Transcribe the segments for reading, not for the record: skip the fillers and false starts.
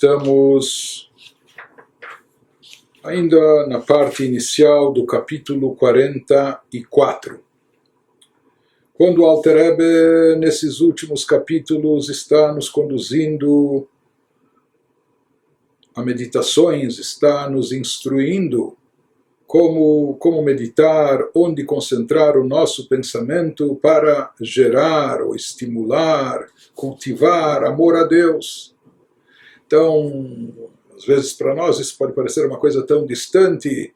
Estamos ainda na parte inicial do capítulo 44. Quando o Alter Rebbe, nesses últimos capítulos, está nos conduzindo a meditações, está nos instruindo como meditar, onde concentrar o nosso pensamento para gerar ou estimular, cultivar amor a Deus. Então, às vezes para nós isso pode parecer uma coisa tão distante,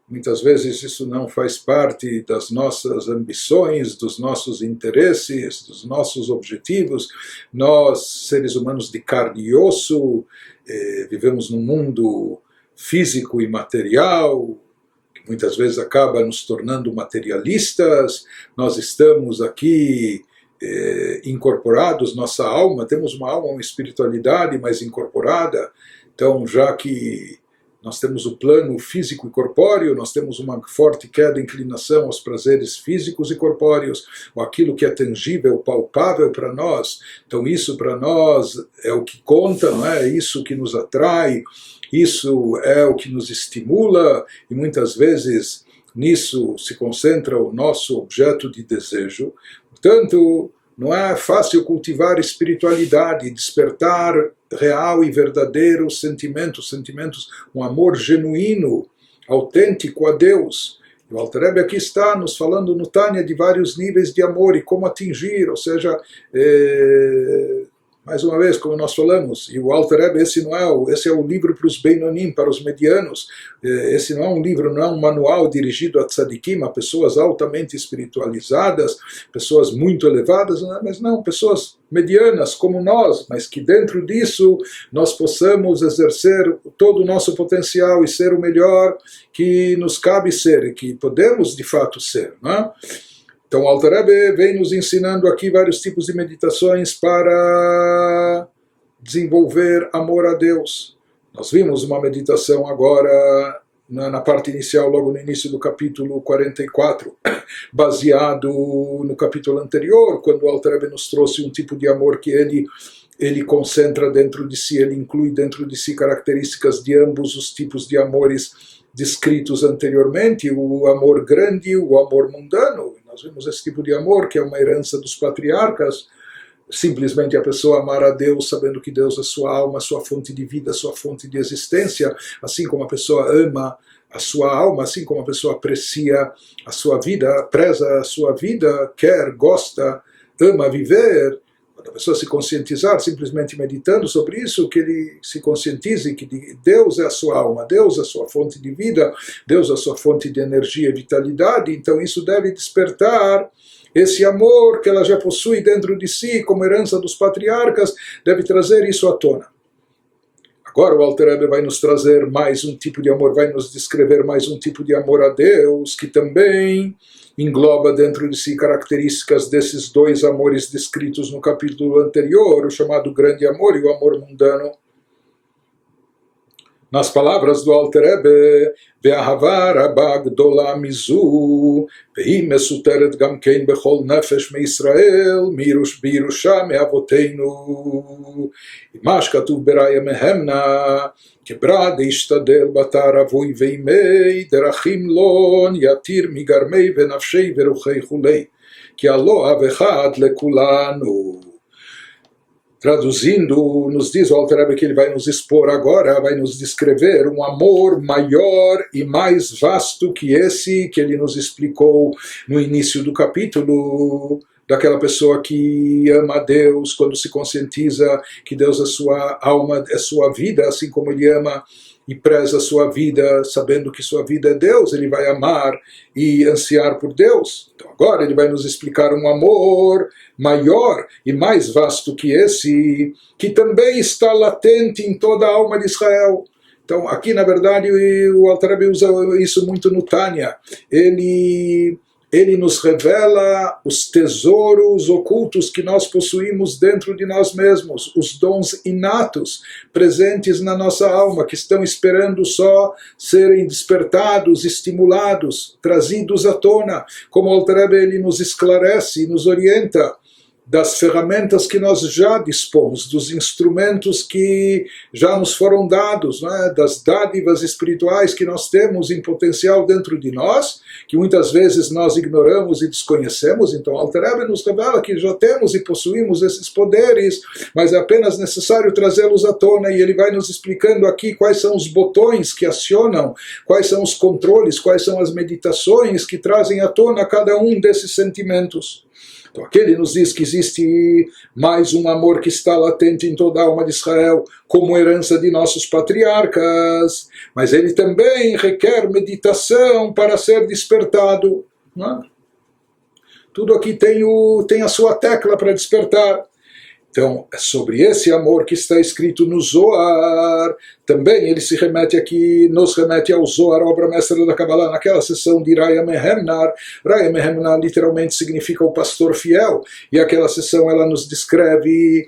muitas vezes isso não faz parte das nossas ambições, dos nossos interesses, dos nossos objetivos. Nós, seres humanos de carne e osso, vivemos num mundo físico e material, que muitas vezes acaba nos tornando materialistas. Nós estamos aqui incorporados, nossa alma, temos uma alma, uma espiritualidade mais incorporada. Então, já que nós temos o plano físico e corpóreo, nós temos uma forte queda, inclinação aos prazeres físicos e corpóreos, ou aquilo que é tangível, palpável para nós. Então isso para nós é o que conta, não é? Isso que nos atrai, isso é o que nos estimula, e muitas vezes nisso se concentra o nosso objeto de desejo. Portanto, não é fácil cultivar espiritualidade, despertar real e verdadeiro sentimentos, um amor genuíno, autêntico a Deus. E o Alter Rebbe aqui está nos falando no Tânia de vários níveis de amor e como atingir, ou seja, mais uma vez, como nós falamos, e o Alter Rebbe, esse é o livro para os Beinonim, para os medianos. Esse não é um livro, não é um manual dirigido a tzadikim, a pessoas altamente espiritualizadas, pessoas muito elevadas, mas não, pessoas medianas como nós, mas que dentro disso nós possamos exercer todo o nosso potencial e ser o melhor que nos cabe ser, e que podemos de fato ser, não é? Então o Alter Rebbe vem nos ensinando aqui vários tipos de meditações para desenvolver amor a Deus. Nós vimos uma meditação agora na parte inicial, logo no início do capítulo 44, baseado no capítulo anterior, quando o Alter Rebbe nos trouxe um tipo de amor que ele concentra dentro de si, ele inclui dentro de si características de ambos os tipos de amores descritos anteriormente, o amor grande e o amor mundano. Nós vimos esse tipo de amor, que é uma herança dos patriarcas, simplesmente a pessoa amar a Deus, sabendo que Deus é sua alma, sua fonte de vida, sua fonte de existência, assim como a pessoa ama a sua alma, assim como a pessoa aprecia a sua vida, preza a sua vida, quer, gosta, ama viver. Quando a pessoa se conscientizar, simplesmente meditando sobre isso, que ele se conscientize que Deus é a sua alma, Deus é a sua fonte de vida, Deus é a sua fonte de energia e vitalidade. Então isso deve despertar esse amor que ela já possui dentro de si, como herança dos patriarcas, deve trazer isso à tona. Agora o Alter Rebbe vai nos trazer mais um tipo de amor, vai nos descrever mais um tipo de amor a Deus, que também engloba dentro de si características desses dois amores descritos no capítulo anterior, o chamado grande amor e o amor mundano. Nas palavras do Alter Rebbe, ve'ahava rabba gdola mizu, ve'hi mesuteret gam kein bechol nefesh me'Israel, בירושה מאבותינו. מה שכתוב בראיה מהמנה, כברא דהשתדל בתר אבוי וימי, דרכים לון יתיר מגרמי ונפשי ורוחי כולי, כי הלא אב אחד לכולנו. Traduzindo, nos diz o Alter Rebbe que ele vai nos expor agora, vai nos descrever um amor maior e mais vasto que esse que ele nos explicou no início do capítulo, daquela pessoa que ama a Deus, quando se conscientiza que Deus é sua alma, é sua vida, assim como ele ama e preza a sua vida, sabendo que sua vida é Deus, ele vai amar e ansiar por Deus. Então agora ele vai nos explicar um amor maior e mais vasto que esse, que também está latente em toda a alma de Israel. Então aqui na verdade o Alter Rebbe usa isso muito no Tânia. Ele nos revela os tesouros ocultos que nós possuímos dentro de nós mesmos, os dons inatos presentes na nossa alma, que estão esperando só serem despertados, estimulados, trazidos à tona. Como o Alter Rebbe ele nos esclarece e nos orienta, das ferramentas que nós já dispomos, dos instrumentos que já nos foram dados, né? Das dádivas espirituais que nós temos em potencial dentro de nós, que muitas vezes nós ignoramos e desconhecemos. Então Alter Rebbe nos revela que já temos e possuímos esses poderes, mas é apenas necessário trazê-los à tona, e ele vai nos explicando aqui quais são os botões que acionam, quais são os controles, quais são as meditações que trazem à tona cada um desses sentimentos. Então aqui ele nos diz que existe mais um amor que está latente em toda a alma de Israel, como herança de nossos patriarcas, mas ele também requer meditação para ser despertado. Não é? Tudo aqui tem a sua tecla para despertar. Então, é sobre esse amor que está escrito no Zohar. Também ele se remete aqui, nos remete ao Zohar, a obra mestra da Kabbalah, naquela sessão de Raya Mehemnar. Raya Mehemnar literalmente significa o pastor fiel, e aquela sessão ela nos descreve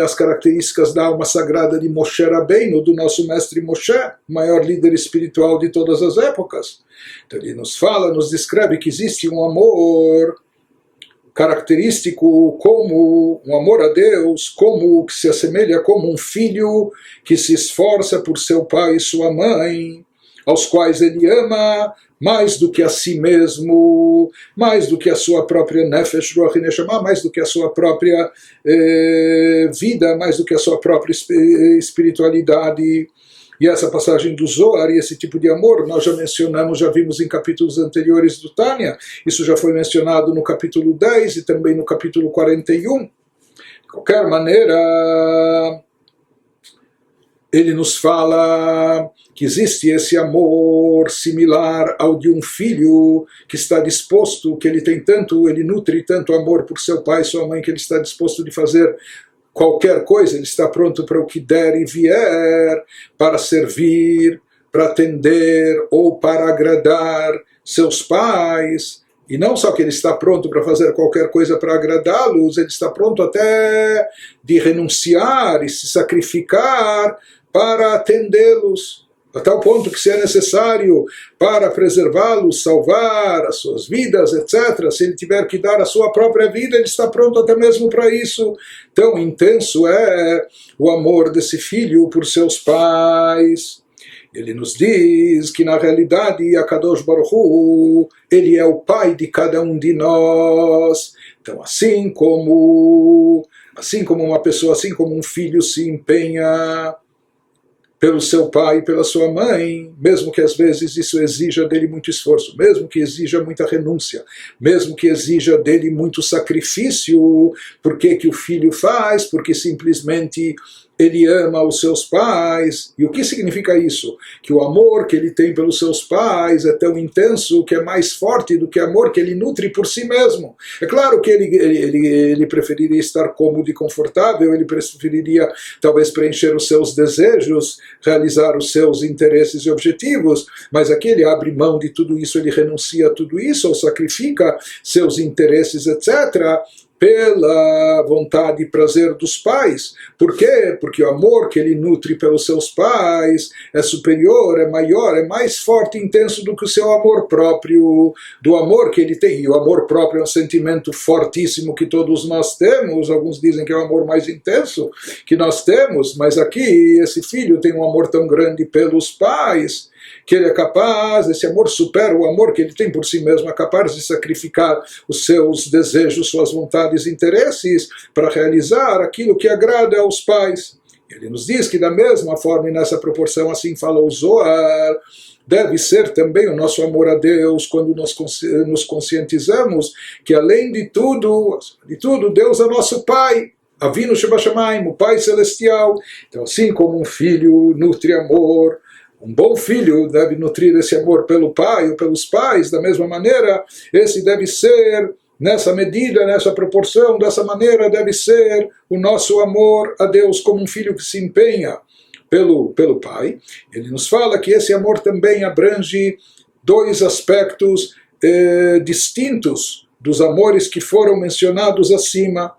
as características da alma sagrada de Moshe Rabbeinu, do nosso mestre Moshe, maior líder espiritual de todas as épocas. Então ele nos fala, nos descreve que existe um amor característico, como um amor a Deus, como que se assemelha como um filho que se esforça por seu pai e sua mãe, aos quais ele ama mais do que a si mesmo, mais do que a sua própria nefesh, ruach e neshama, mais do que a sua própria vida, mais do que a sua própria espiritualidade. E essa passagem do Zohar e esse tipo de amor nós já mencionamos, já vimos em capítulos anteriores do Tânia. Isso já foi mencionado no capítulo 10 e também no capítulo 41. De qualquer maneira, ele nos fala que existe esse amor similar ao de um filho que está disposto, que ele nutre tanto amor por seu pai e sua mãe, que ele está disposto de fazer qualquer coisa, ele está pronto para o que der e vier, para servir, para atender ou para agradar seus pais. E não só que ele está pronto para fazer qualquer coisa para agradá-los, ele está pronto até de renunciar e se sacrificar para atendê-los, a tal ponto que, se é necessário para preservá-los, salvar as suas vidas, etc., se ele tiver que dar a sua própria vida, ele está pronto até mesmo para isso. Tão intenso é o amor desse filho por seus pais. Ele nos diz que, na realidade, a Kadosh Baruch Hu, ele é o pai de cada um de nós. Então, assim como uma pessoa, assim como um filho se empenha pelo seu pai e pela sua mãe, mesmo que às vezes isso exija dele muito esforço, mesmo que exija muita renúncia, mesmo que exija dele muito sacrifício. Por que que o filho faz? Porque simplesmente ele ama os seus pais. E o que significa isso? Que o amor que ele tem pelos seus pais é tão intenso que é mais forte do que o amor que ele nutre por si mesmo. É claro que ele preferiria estar cômodo e confortável, ele preferiria talvez preencher os seus desejos, realizar os seus interesses e objetivos, mas aqui ele abre mão de tudo isso, ele renuncia a tudo isso, ou sacrifica seus interesses, etc., pela vontade e prazer dos pais. Por quê? Porque o amor que ele nutre pelos seus pais é superior, é maior, é mais forte e intenso do que o seu amor próprio, do amor que ele tem. E o amor próprio é um sentimento fortíssimo que todos nós temos. Alguns dizem que é o amor mais intenso que nós temos, mas aqui esse filho tem um amor tão grande pelos pais que ele é capaz, esse amor supera o amor que ele tem por si mesmo, é capaz de sacrificar os seus desejos, suas vontades e interesses para realizar aquilo que agrada aos pais. Ele nos diz que da mesma forma e nessa proporção, assim fala o Zohar, deve ser também o nosso amor a Deus quando nos conscientizamos que além de tudo, Deus é nosso Pai. Avinu Shebashamayim, o Pai Celestial. Então, assim como um filho nutre amor, um bom filho deve nutrir esse amor pelo pai ou pelos pais, da mesma maneira, esse deve ser, nessa medida, nessa proporção, dessa maneira, deve ser o nosso amor a Deus como um filho que se empenha pelo pai. Ele nos fala que esse amor também abrange dois aspectos distintos dos amores que foram mencionados acima.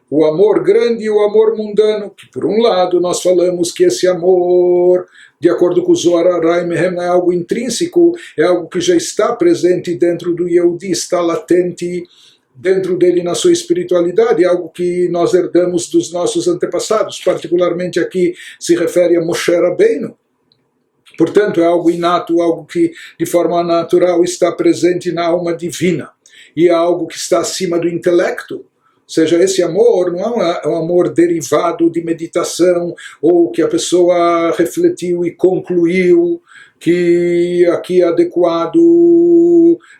O amor grande e o amor mundano, que por um lado nós falamos que esse amor, de acordo com o Zohar Arai Mehem, é algo intrínseco, é algo que já está presente dentro do Yehudi, está latente dentro dele na sua espiritualidade, é algo que nós herdamos dos nossos antepassados, particularmente aqui se refere a Moshe Rabbeinu. Portanto, é algo inato, algo que de forma natural está presente na alma divina, e é algo que está acima do intelecto. Ou seja, esse amor não é um amor derivado de meditação, ou que a pessoa refletiu e concluiu que aqui é adequado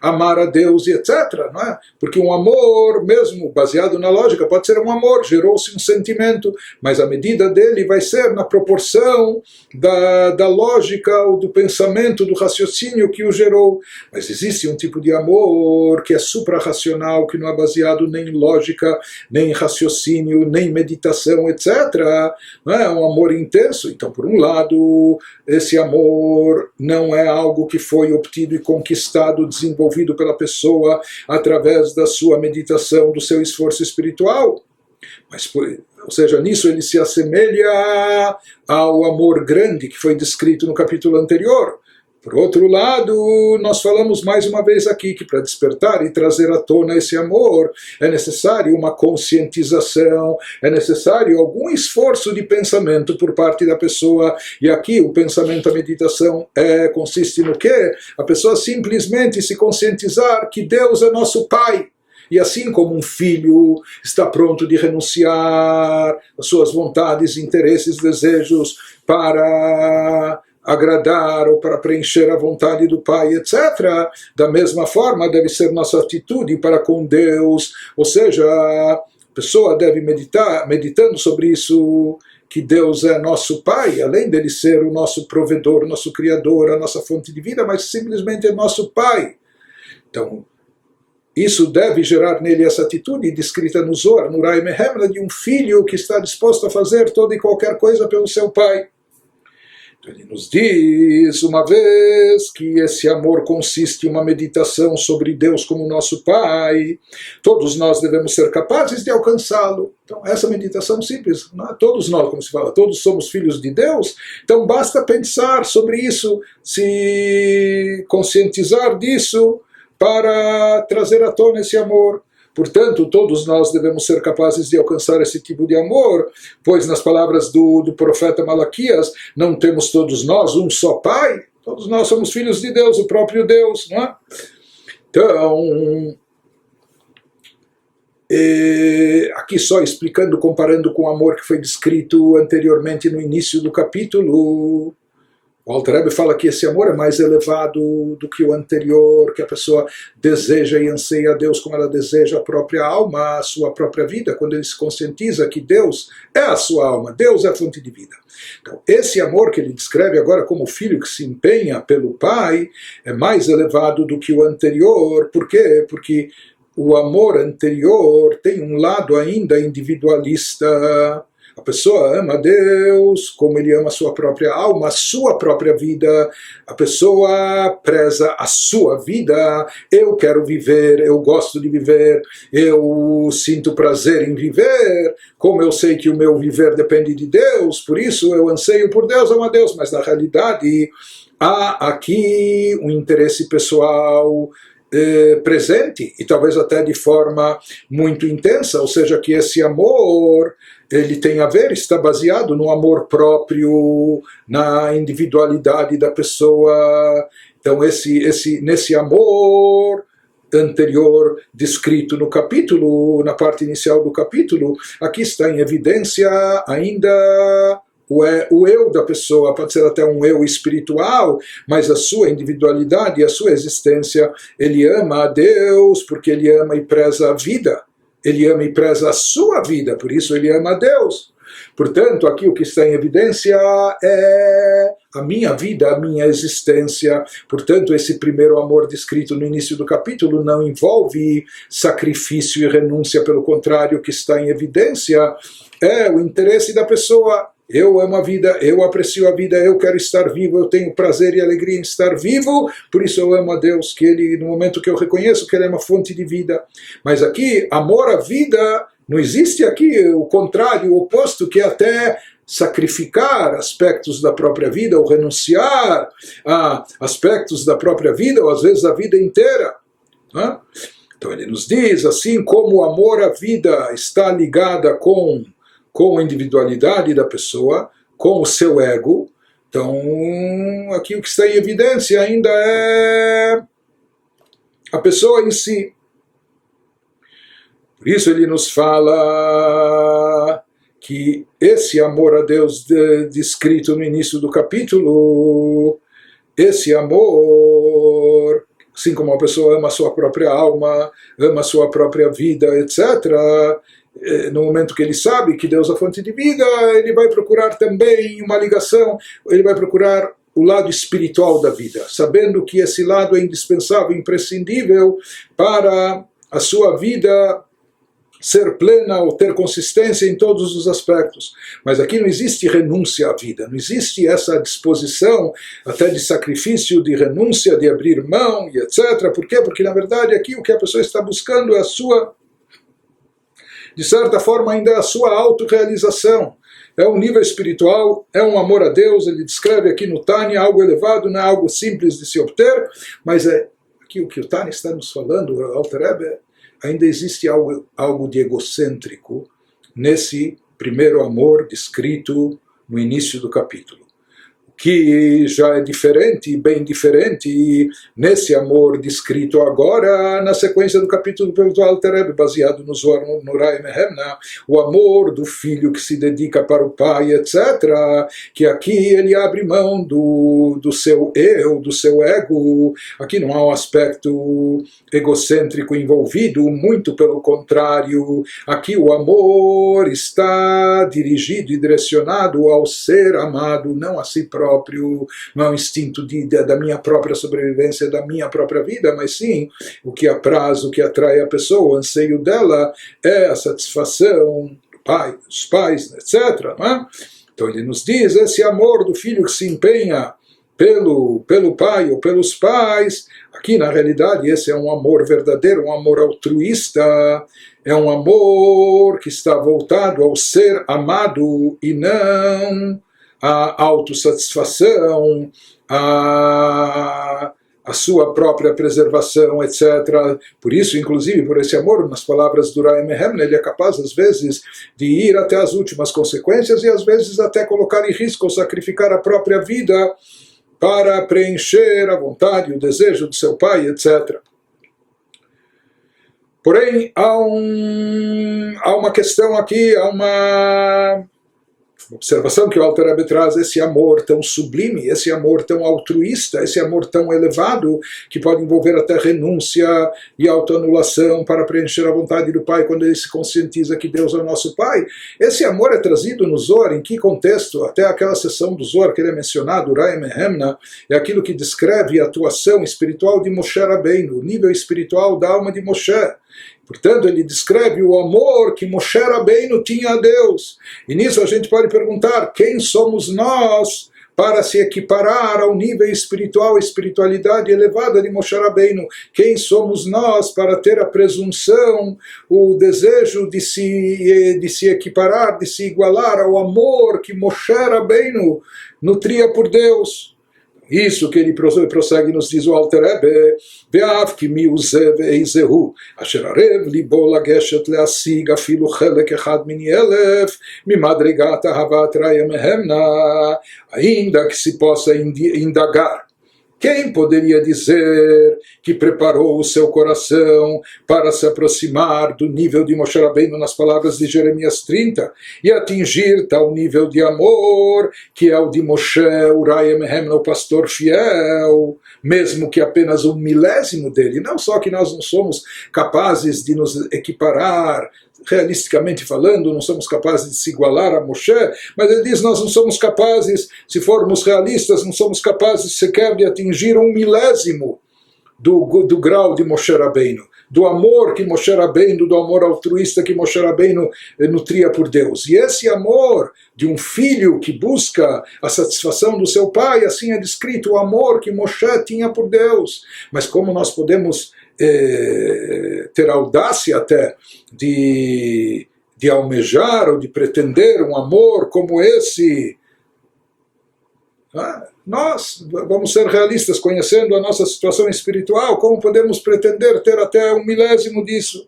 amar a Deus e etc. Não é? Porque um amor, mesmo baseado na lógica, pode ser um amor, gerou-se um sentimento, mas a medida dele vai ser na proporção da lógica ou do pensamento, do raciocínio que o gerou. Mas existe um tipo de amor que é suprarracional, que não é baseado nem em lógica, nem em raciocínio, nem em meditação, etc. Não é um amor intenso. Então, por um lado, esse amor não é algo que foi obtido e conquistado, desenvolvido pela pessoa através da sua meditação, do seu esforço espiritual. Mas, ou seja, nisso ele se assemelha ao amor grande que foi descrito no capítulo anterior. Por outro lado, nós falamos mais uma vez aqui que para despertar e trazer à tona esse amor é necessário uma conscientização, é necessário algum esforço de pensamento por parte da pessoa. E aqui o pensamento, a meditação consiste no quê? A pessoa simplesmente se conscientizar que Deus é nosso Pai. E assim como um filho está pronto de renunciar às suas vontades, interesses, desejos para agradar ou para preencher a vontade do Pai, etc. Da mesma forma deve ser nossa atitude para com Deus, ou seja, a pessoa deve meditar, meditando sobre isso, que Deus é nosso Pai, além dele ser o nosso provedor, nosso Criador, a nossa fonte de vida, mas simplesmente é nosso Pai. Então, isso deve gerar nele essa atitude descrita no Zohar, no Rai Mehemla, de um filho que está disposto a fazer toda e qualquer coisa pelo seu pai. Ele nos diz, uma vez que esse amor consiste em uma meditação sobre Deus como nosso Pai, todos nós devemos ser capazes de alcançá-lo. Então, essa meditação simples, não é? Todos nós, como se fala, todos somos filhos de Deus, então basta pensar sobre isso, se conscientizar disso, para trazer à tona esse amor. Portanto, todos nós devemos ser capazes de alcançar esse tipo de amor, pois nas palavras do profeta Malaquias, não temos todos nós um só Pai? Todos nós somos filhos de Deus, o próprio Deus, não é? Então, aqui só explicando, comparando com o amor que foi descrito anteriormente no início do capítulo, o Alter Rebbe fala que esse amor é mais elevado do que o anterior, que a pessoa deseja e anseia a Deus como ela deseja a própria alma, a sua própria vida, quando ele se conscientiza que Deus é a sua alma, Deus é a fonte de vida. Então, esse amor que ele descreve agora como filho que se empenha pelo pai é mais elevado do que o anterior. Por quê? Porque o amor anterior tem um lado ainda individualista. A pessoa ama Deus como ele ama a sua própria alma, a sua própria vida. A pessoa preza a sua vida. Eu quero viver, eu gosto de viver, eu sinto prazer em viver. Como eu sei que o meu viver depende de Deus, por isso eu anseio por Deus, amo a Deus. Mas na realidade há aqui um interesse pessoal presente, e talvez até de forma muito intensa, ou seja, que esse amor ele tem a ver, está baseado no amor próprio, na individualidade da pessoa. Então nesse amor anterior descrito no capítulo, na parte inicial do capítulo, aqui está em evidência ainda o eu da pessoa, pode ser até um eu espiritual, mas a sua individualidade, a sua existência, ele ama a Deus porque ele ama e preza a vida, ele ama e preza a sua vida, por isso ele ama a Deus. Portanto, aqui o que está em evidência é a minha vida, a minha existência. Portanto, esse primeiro amor descrito no início do capítulo não envolve sacrifício e renúncia, pelo contrário, o que está em evidência é o interesse da pessoa. Eu amo a vida, eu aprecio a vida, eu quero estar vivo, eu tenho prazer e alegria em estar vivo, por isso eu amo a Deus, que Ele, no momento que eu reconheço que Ele é uma fonte de vida. Mas aqui, amor à vida, não existe aqui o contrário, o oposto, que é até sacrificar aspectos da própria vida, ou renunciar a aspectos da própria vida, ou às vezes a vida inteira. Não é? Então ele nos diz, assim como o amor à vida está ligada com a individualidade da pessoa, com o seu ego, então aqui o que está em evidência ainda é a pessoa em si. Por isso ele nos fala que esse amor a Deus descrito no início do capítulo, esse amor, assim como a pessoa ama a sua própria alma, ama a sua própria vida, etc., no momento que ele sabe que Deus é a fonte de vida, ele vai procurar também uma ligação, ele vai procurar o lado espiritual da vida, sabendo que esse lado é indispensável, imprescindível para a sua vida ser plena ou ter consistência em todos os aspectos. Mas aqui não existe renúncia à vida, não existe essa disposição até de sacrifício, de renúncia, de abrir mão e etc. Por quê? Porque na verdade aqui o que a pessoa está buscando é a sua, de certa forma ainda é a sua autorrealização. É um nível espiritual, é um amor a Deus. Ele descreve aqui no Tânia algo elevado, não é algo simples de se obter, mas é aqui o que o Tânia está nos falando, o Alter Rebbe, ainda existe algo de egocêntrico nesse primeiro amor descrito no início do capítulo, que já é diferente, bem diferente, nesse amor descrito agora, na sequência do capítulo pelo Alter Rebbe, baseado no Zohar Nurai Mehemna, o amor do filho que se dedica para o pai, etc., que aqui ele abre mão do seu eu, do seu ego. Aqui não há um aspecto egocêntrico envolvido, muito pelo contrário, aqui o amor está dirigido e direcionado ao ser amado, não a si próprio, não é um instinto da minha própria sobrevivência, da minha própria vida, mas sim o que apraz, o que atrai a pessoa, o anseio dela é a satisfação do pai, dos pais, etc. Não é? Então ele nos diz, esse amor do filho que se empenha pelo pai ou pelos pais, aqui na realidade esse é um amor verdadeiro, um amor altruísta, é um amor que está voltado ao ser amado e não a autossatisfação, a sua própria preservação, etc. Por isso, inclusive, por esse amor, nas palavras do Rai Mehemna, ele é capaz, às vezes, de ir até as últimas consequências e, às vezes, até colocar em risco ou sacrificar a própria vida para preencher a vontade, o desejo do seu pai, etc. Porém, há uma questão aqui, há uma observação que o Alter Rebbe traz, esse amor tão sublime, esse amor tão altruísta, esse amor tão elevado, que pode envolver até renúncia e autoanulação para preencher a vontade do Pai quando ele se conscientiza que Deus é o nosso Pai. Esse amor é trazido no Zohar, em que contexto? Até aquela sessão do Zohar que ele é mencionado, Rai Mehemna, é aquilo que descreve a atuação espiritual de Moshe Rabbeinu, o nível espiritual da alma de Moshe. Portanto, ele descreve o amor que Moshe Rabbeinu tinha a Deus. E nisso a gente pode perguntar, quem somos nós para se equiparar ao nível espiritual, a espiritualidade elevada de Moshe Rabbeinu? Quem somos nós para ter a presunção, o desejo de se equiparar, de se igualar ao amor que Moshe Rabbeinu nutria por Deus? Isso que ele prossegue nos diz o Alter Rebbe, ve'av ki mi uze ve'eizehu, asher arev libo lageshet le'asig afilu chelek echad mini elef, mimadrigat ahavat raya mehemna, ainda que se possa indagar. Quem poderia dizer que preparou o seu coração para se aproximar do nível de Moshe Rabbeinu nas palavras de Jeremias 30 e atingir tal nível de amor que é o de Moshe, Uriah Mehemna, o pastor fiel, mesmo que apenas 1/1000 dele? Não só que nós não somos capazes de nos equiparar, realisticamente falando, não somos capazes de se igualar a Moshe, mas ele diz, nós não somos capazes, se formos realistas, não somos capazes sequer de atingir 1/1000 do grau de Moshe Rabbeinu, do amor que Moshe Rabbeinu, do amor altruísta que Moshe Rabbeinu nutria por Deus. E esse amor de um filho que busca a satisfação do seu pai, assim é descrito o amor que Moshe tinha por Deus. Mas como nós podemos ter audácia até de almejar ou de pretender um amor como esse, nós vamos ser realistas, conhecendo a nossa situação espiritual, como podemos pretender ter até 1/1000 disso?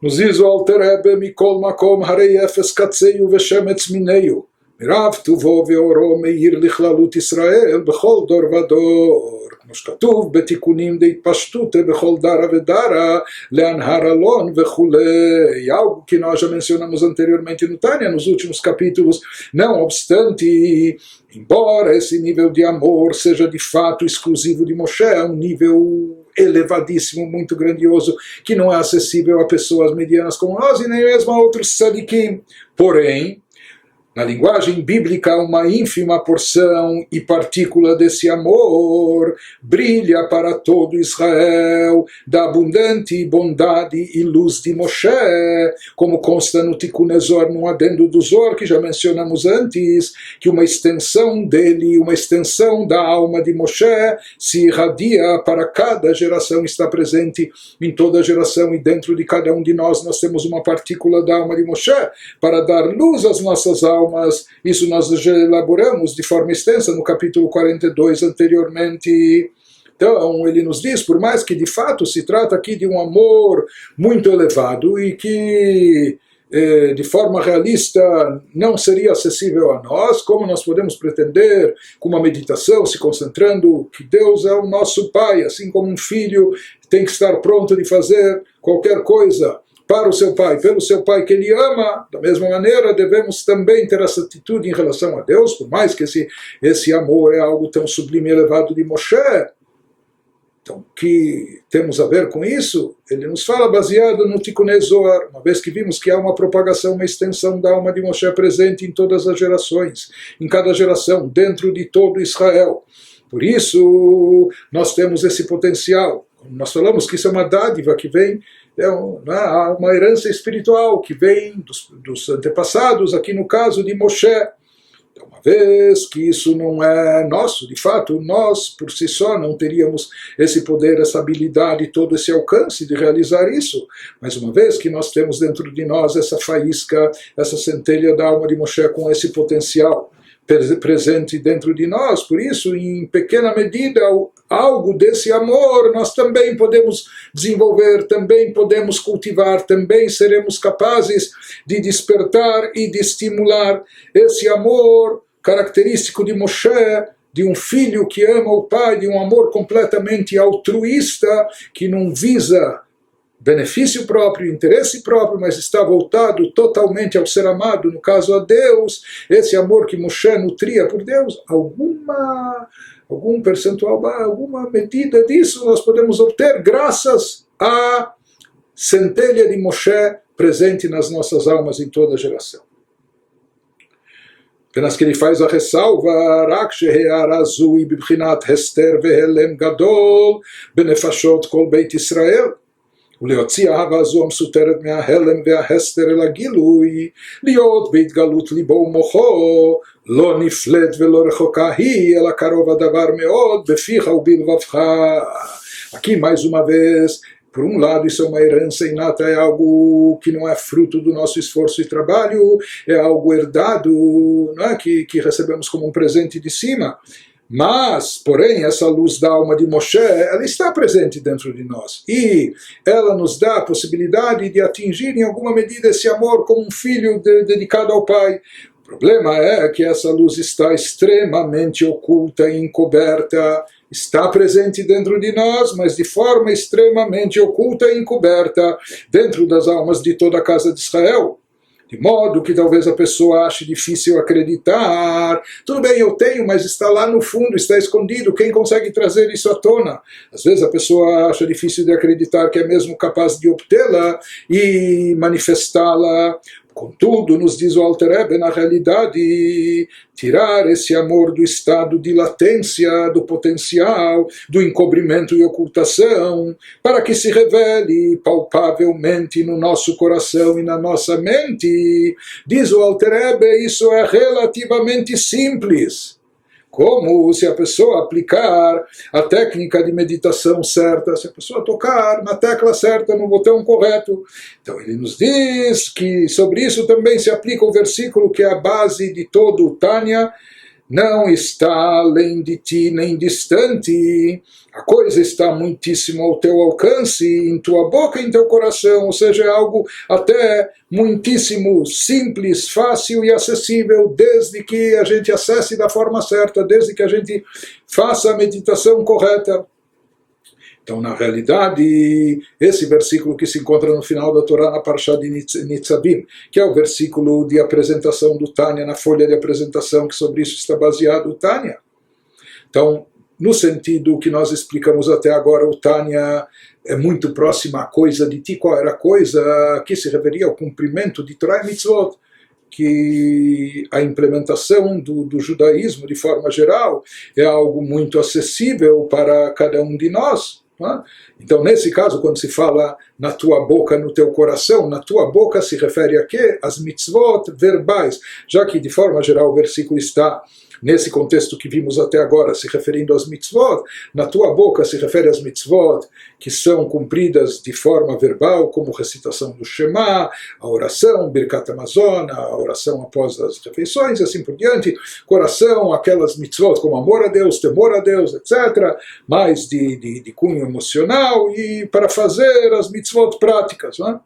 Nos diz o Alter Rebbe, Mikol Makom Harei Efes Katseyu Veshemetz Mineyu, Mirav Tuvo Veoro Meir Lichlalut Israel, Bechol Dor Vador. כמו שכתוב בתיקונים דהתפשטות בכל דרה ודרה להנהר אלון וכולי, algo que nós já mencionamos anteriormente no Tânia, nos últimos capítulos. Não obstante, embora esse nível de amor seja de fato exclusivo de Moshe, é um nível elevadíssimo, muito grandioso, que não é acessível a pessoas medianas como nós e nem mesmo a outros tzadikim. Porém, na linguagem bíblica, uma ínfima porção e partícula desse amor brilha para todo Israel da abundante bondade e luz de Moshe, como consta no Tikkun Ezor, no adendo do Zor, que já mencionamos antes, que uma extensão dele, uma extensão da alma de Moshe se irradia para cada geração, está presente em toda geração, e dentro de cada um de nós temos uma partícula da alma de Moshe para dar luz às nossas almas. Isso nós já elaboramos de forma extensa no capítulo 42 anteriormente. Então ele nos diz, por mais que de fato se trata aqui de um amor muito elevado e que de forma realista não seria acessível a nós, como nós podemos pretender com uma meditação, se concentrando que Deus é o nosso Pai, assim como um filho tem que estar pronto de fazer qualquer coisa para o seu pai, pelo seu pai que ele ama, da mesma maneira devemos também ter essa atitude em relação a Deus, por mais que esse amor é algo tão sublime e elevado de Moshe. Então, o que temos a ver com isso? Ele nos fala baseado no Tikkun Ezor, uma vez que vimos que há uma propagação, uma extensão da alma de Moshe presente em todas as gerações, em cada geração, dentro de todo Israel. Por isso, nós temos esse potencial. Nós falamos que isso é uma dádiva que vem, uma herança espiritual que vem dos antepassados, aqui no caso de Moshe. Então, uma vez que isso não é nosso, de fato, nós por si só não teríamos esse poder, essa habilidade, todo esse alcance de realizar isso. Mas uma vez que nós temos dentro de nós essa faísca, essa centelha da alma de Moshe com esse potencial presente dentro de nós, por isso, em pequena medida, algo desse amor nós também podemos desenvolver, também podemos cultivar, também seremos capazes de despertar e de estimular esse amor característico de Moshe, de um filho que ama o pai, de um amor completamente altruísta, que não visa benefício próprio, interesse próprio, mas está voltado totalmente ao ser amado, no caso a Deus. Esse amor que Moshe nutria por Deus, algum percentual, alguma medida disso nós podemos obter graças à centelha de Moshe presente nas nossas almas em toda geração. Apenas que ele faz a ressalva, Rak shehe'arazui bibchinat hester vehelem gadol benefashot kol beit Israel. ולהוציא אהבה זו המסותרת מההלם וההסתר אל הגילוי, להיות בהתגלות ליבו ומוחו, לא נפלט ולא רחוקה היא, אלא קרוב הדבר מאוד, בפיך ובלבבך. Aqui mais uma vez, por um lado isso é uma herança inata, é algo que não é fruto do nosso esforço e trabalho, é algo herdado, não é? que recebemos como um presente de cima. Mas, porém, essa luz da alma de Moshe, ela está presente dentro de nós. E ela nos dá a possibilidade de atingir, em alguma medida, esse amor como um filho dedicado ao pai. O problema é que essa luz está extremamente oculta e encoberta. Está presente dentro de nós, mas de forma extremamente oculta e encoberta dentro das almas de toda a casa de Israel. De modo que talvez a pessoa ache difícil acreditar. Tudo bem, eu tenho, mas está lá no fundo, está escondido. Quem consegue trazer isso à tona? Às vezes a pessoa acha difícil de acreditar que é mesmo capaz de obtê-la e manifestá-la. Contudo, nos diz o Alter Rebbe, na realidade, tirar esse amor do estado de latência, do potencial, do encobrimento e ocultação, para que se revele palpavelmente no nosso coração e na nossa mente, diz o Alter Rebbe, isso é relativamente simples. Como se a pessoa aplicar a técnica de meditação certa, se a pessoa tocar na tecla certa, no botão correto. Então ele nos diz que sobre isso também se aplica o versículo que é a base de todo o Tânia, não está além de ti nem distante, a coisa está muitíssimo ao teu alcance, em tua boca e em teu coração, ou seja, é algo até muitíssimo simples, fácil e acessível, desde que a gente acesse da forma certa, desde que a gente faça a meditação correta. Então, na realidade, esse versículo que se encontra no final da Torá, na Parashá de Nitzavim, que é o versículo de apresentação do Tânia, na folha de apresentação, que sobre isso está baseado o Tânia. Então, no sentido que nós explicamos até agora, o Tânia é muito próximo à coisa de ti. Qual era a coisa? Que se referia ao cumprimento de Torá e Mitzvot, que a implementação do judaísmo, de forma geral, é algo muito acessível para cada um de nós. Então, nesse caso, quando se fala na tua boca, no teu coração, na tua boca se refere a quê? As mitzvot verbais, já que de forma geral o versículo está nesse contexto que vimos até agora, se referindo às mitzvot. Na tua boca se refere às mitzvot que são cumpridas de forma verbal, como recitação do Shema, a oração, Birkat Hamazon, a oração após as refeições, e assim por diante. Coração, aquelas mitzvot como amor a Deus, temor a Deus, etc., mais de cunho emocional, e para fazer as mitzvot práticas, não é?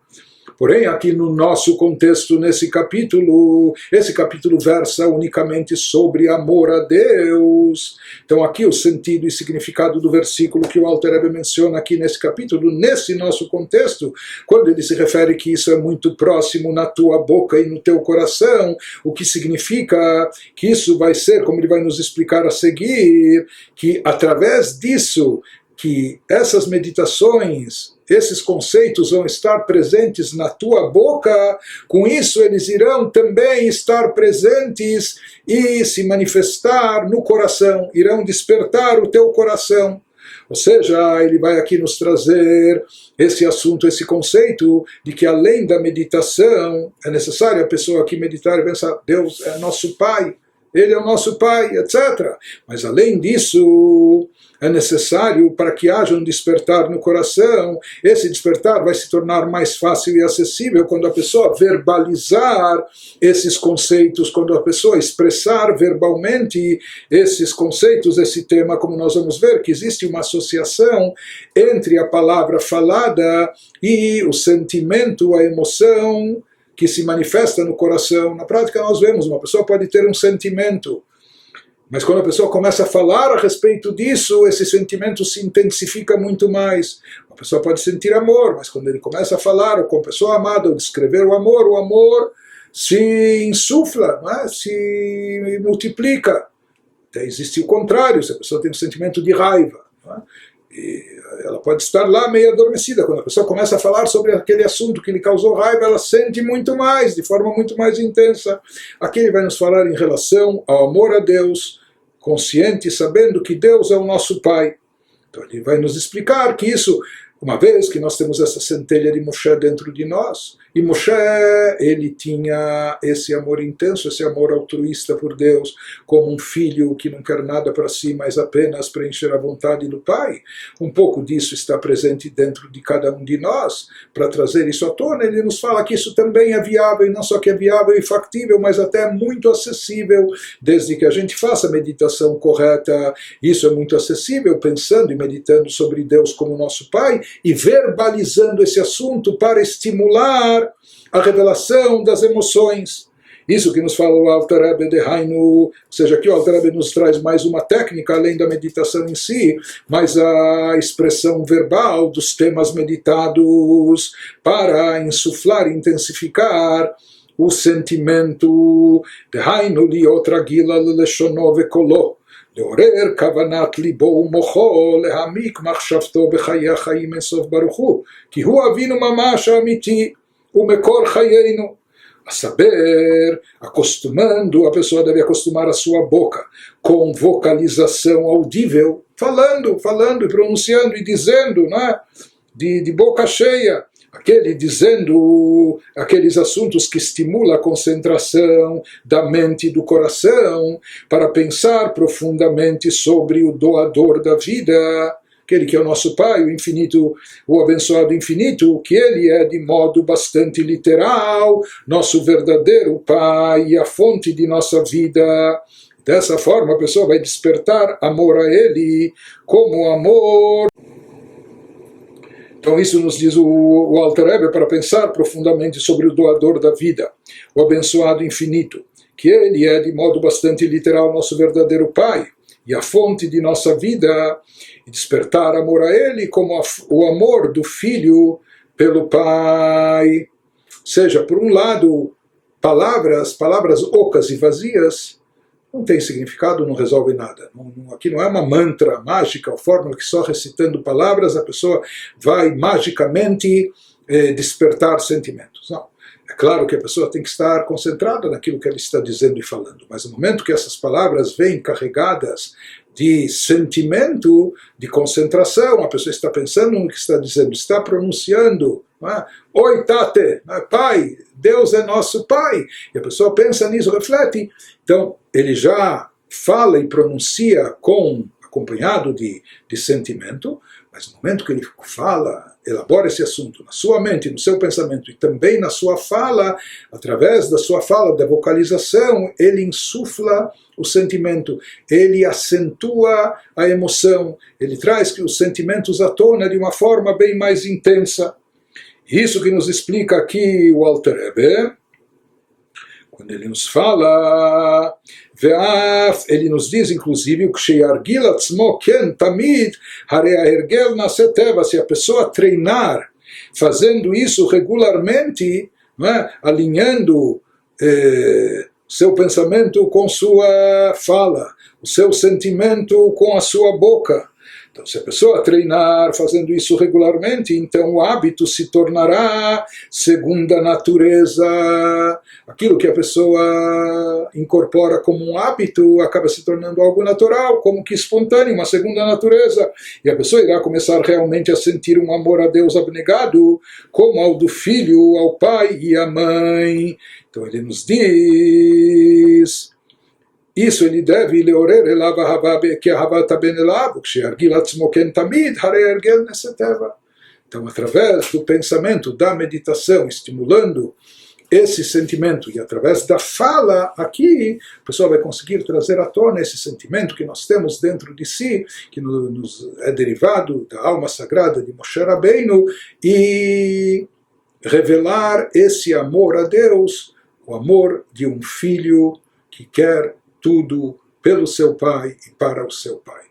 Porém, aqui no nosso contexto, nesse capítulo, esse capítulo versa unicamente sobre amor a Deus. Então, aqui o sentido e significado do versículo que o Alter Rebbe menciona aqui nesse capítulo, nesse nosso contexto, quando ele se refere que isso é muito próximo na tua boca e no teu coração, o que significa que isso vai ser, como ele vai nos explicar a seguir, que através disso, que essas meditações, esses conceitos vão estar presentes na tua boca, com isso eles irão também estar presentes e se manifestar no coração, irão despertar o teu coração. Ou seja, ele vai aqui nos trazer esse assunto, esse conceito de que além da meditação, é necessário a pessoa aqui meditar e pensar, Deus é nosso Pai, Ele é o nosso Pai, etc. Mas além disso, é necessário para que haja um despertar no coração. Esse despertar vai se tornar mais fácil e acessível quando a pessoa verbalizar esses conceitos, quando a pessoa expressar verbalmente esses conceitos, esse tema, como nós vamos ver, que existe uma associação entre a palavra falada e o sentimento, a emoção que se manifesta no coração. Na prática nós vemos, uma pessoa pode ter um sentimento, mas quando a pessoa começa a falar a respeito disso, esse sentimento se intensifica muito mais. A pessoa pode sentir amor, mas quando ele começa a falar com a pessoa amada, ou descrever o amor se insufla, não é? Se multiplica. Até existe o contrário, se a pessoa tem um sentimento de raiva, não é? E ela pode estar lá meio adormecida. Quando a pessoa começa a falar sobre aquele assunto que lhe causou raiva, ela sente muito mais, de forma muito mais intensa. Aqui ele vai nos falar em relação ao amor a Deus, consciente, sabendo que Deus é o nosso Pai. Então ele vai nos explicar que isso, uma vez que nós temos essa centelha de Moshe dentro de nós, e Moshe, ele tinha esse amor intenso, esse amor altruísta por Deus, como um filho que não quer nada para si, mas apenas preencher a vontade do Pai. Um pouco disso está presente dentro de cada um de nós. Para trazer isso à tona, ele nos fala que isso também é viável, e não só que é viável e factível, mas até muito acessível, desde que a gente faça a meditação correta. Isso é muito acessível, pensando e meditando sobre Deus como nosso Pai, e verbalizando esse assunto para estimular a revelação das emoções. Isso que nos fala o Alter Rebbe de Hainu, ou seja, aqui o Alter Rebbe nos traz mais uma técnica, além da meditação em si, mas a expressão verbal dos temas meditados para insuflar e intensificar o sentimento. De Hainu li outra gila leshono vekolo. לעורר כוונת ליבו ומוחו להעמיק מחשבתו בחיי החיים אינסוף ברוך הוא, כי הוא אבינו ממש האמיתי ומקור חיינו. A saber, acostumando, a pessoa deve acostumar a sua boca com vocalização audível, falando e pronunciando e dizendo, né, de boca cheia, aquele dizendo aqueles assuntos que estimulam a concentração da mente e do coração para pensar profundamente sobre o doador da vida, aquele que é o nosso Pai, o infinito, o abençoado infinito, que ele é de modo bastante literal, nosso verdadeiro Pai e a fonte de nossa vida. Dessa forma a pessoa vai despertar amor a ele como amor. Então isso nos diz o Alter Rebbe para pensar profundamente sobre o doador da vida, o abençoado infinito, que ele é de modo bastante literal nosso verdadeiro Pai e a fonte de nossa vida, e despertar amor a ele como o amor do filho pelo Pai. Ou seja, por um lado, palavras ocas e vazias, não tem significado, não resolve nada. Aqui não é uma mantra mágica, ou fórmula que só recitando palavras a pessoa vai magicamente despertar sentimentos. Não. É claro que a pessoa tem que estar concentrada naquilo que ela está dizendo e falando, mas no momento que essas palavras vêm carregadas de sentimento, de concentração, a pessoa está pensando no que está dizendo, está pronunciando. Oi, Tate, Pai, Deus é nosso Pai. E a pessoa pensa nisso, reflete. Então, ele já fala e pronuncia acompanhado de sentimento, mas no momento que ele fala, elabora esse assunto na sua mente, no seu pensamento e também na sua fala, através da sua fala, da vocalização, ele insufla o sentimento, ele acentua a emoção, ele traz os sentimentos à tona de uma forma bem mais intensa. Isso que nos explica aqui o Alter Rebbe, quando ele nos fala, ele nos diz inclusive o que se a pessoa treinar, fazendo isso regularmente, alinhando seu pensamento com sua fala, o seu sentimento com a sua boca. Então, se a pessoa treinar fazendo isso regularmente, então o hábito se tornará segunda natureza. Aquilo que a pessoa incorpora como um hábito acaba se tornando algo natural, como que espontâneo, uma segunda natureza. E a pessoa irá começar realmente a sentir um amor a Deus abnegado, como ao do filho, ao pai e à mãe. Então ele nos diz... Isso ele deve leorer elav ahava que ahavata ben elav, kshe'argil atzmo ken tamid, harei ergel neseteva. Então, através do pensamento, da meditação, estimulando esse sentimento, e através da fala aqui, a pessoa vai conseguir trazer à tona esse sentimento que nós temos dentro de si, que nos é derivado da alma sagrada de Moshe Rabbeinu, e revelar esse amor a Deus, o amor de um filho que quer tudo pelo seu pai e para o seu pai.